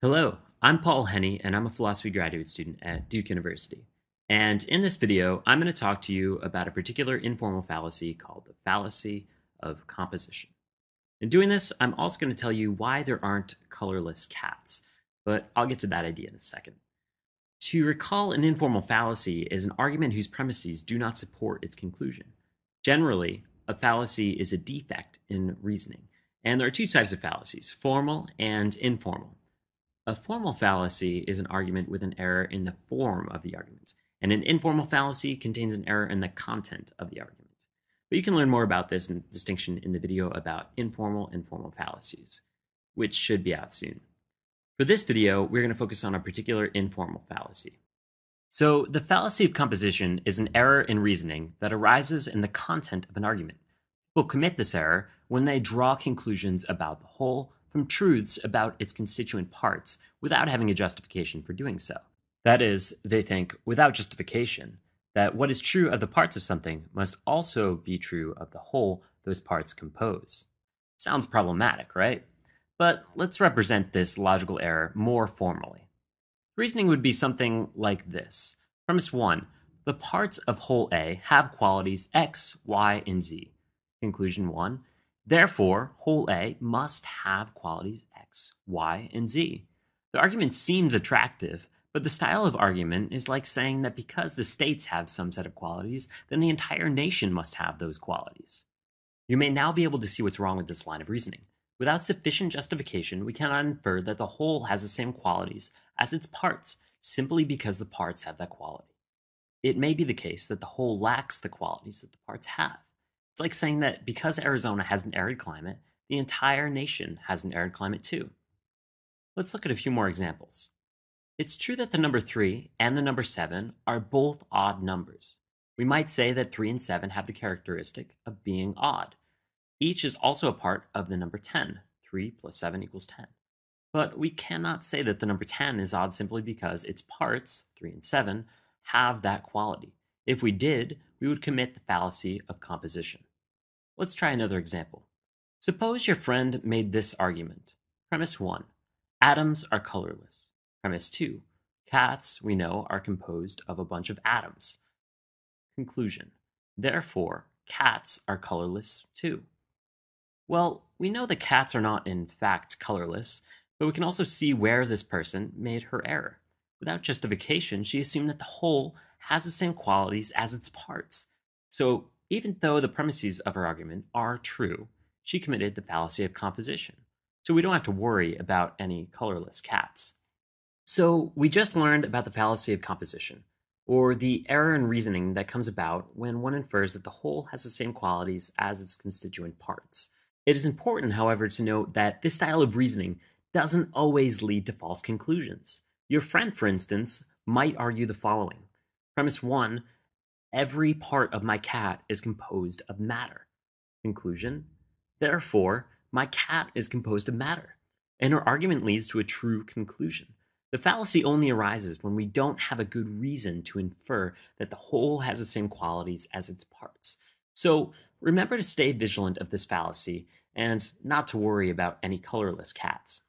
Hello, I'm Paul Heni, and I'm a philosophy graduate student at Duke University. And in this video, I'm going to talk to you about a particular informal fallacy called the fallacy of composition. In doing this, I'm also going to tell you why there aren't colorless cats, but I'll get to that idea in a second. To recall, an informal fallacy is an argument whose premises do not support its conclusion. Generally, a fallacy is a defect in reasoning, and there are two types of fallacies, formal and informal. A formal fallacy is an argument with an error in the form of the argument, and an informal fallacy contains an error in the content of the argument. But you can learn more about this distinction in the video about informal and formal fallacies, which should be out soon. For this video, we're going to focus on a particular informal fallacy. So, the fallacy of composition is an error in reasoning that arises in the content of an argument. People commit this error when they draw conclusions about the whole from truths about its constituent parts without having a justification for doing so. That is, they think, without justification, that what is true of the parts of something must also be true of the whole those parts compose. Sounds problematic, right? But let's represent this logical error more formally. Reasoning would be something like this. Premise 1. The parts of whole A have qualities X, Y, and Z. Conclusion 1. Therefore, whole A must have qualities X, Y, and Z. The argument seems attractive, but the style of argument is like saying that because the states have some set of qualities, then the entire nation must have those qualities. You may now be able to see what's wrong with this line of reasoning. Without sufficient justification, we cannot infer that the whole has the same qualities as its parts, simply because the parts have that quality. It may be the case that the whole lacks the qualities that the parts have. It's like saying that because Arizona has an arid climate, the entire nation has an arid climate too. Let's look at a few more examples. It's true that the number 3 and the number 7 are both odd numbers. We might say that 3 and 7 have the characteristic of being odd. Each is also a part of the number 10. 3 plus 7 equals 10. But we cannot say that the number 10 is odd simply because its parts, 3 and 7, have that quality. If we did, we would commit the fallacy of composition. Let's try another example. Suppose your friend made this argument. Premise 1. Atoms are colorless. Premise 2. Cats, we know, are composed of a bunch of atoms. Conclusion. Therefore, cats are colorless too. Well, we know that cats are not in fact colorless, but we can also see where this person made her error. Without justification, she assumed that the whole has the same qualities as its parts. So, even though the premises of her argument are true, she committed the fallacy of composition. So we don't have to worry about any colorless cats. So we just learned about the fallacy of composition, or the error in reasoning that comes about when one infers that the whole has the same qualities as its constituent parts. It is important, however, to note that this style of reasoning doesn't always lead to false conclusions. Your friend, for instance, might argue the following. Premise 1, every part of my cat is composed of matter. Conclusion, therefore, my cat is composed of matter. And her argument leads to a true conclusion. The fallacy only arises when we don't have a good reason to infer that the whole has the same qualities as its parts. So remember to stay vigilant of this fallacy and not to worry about any colorless cats.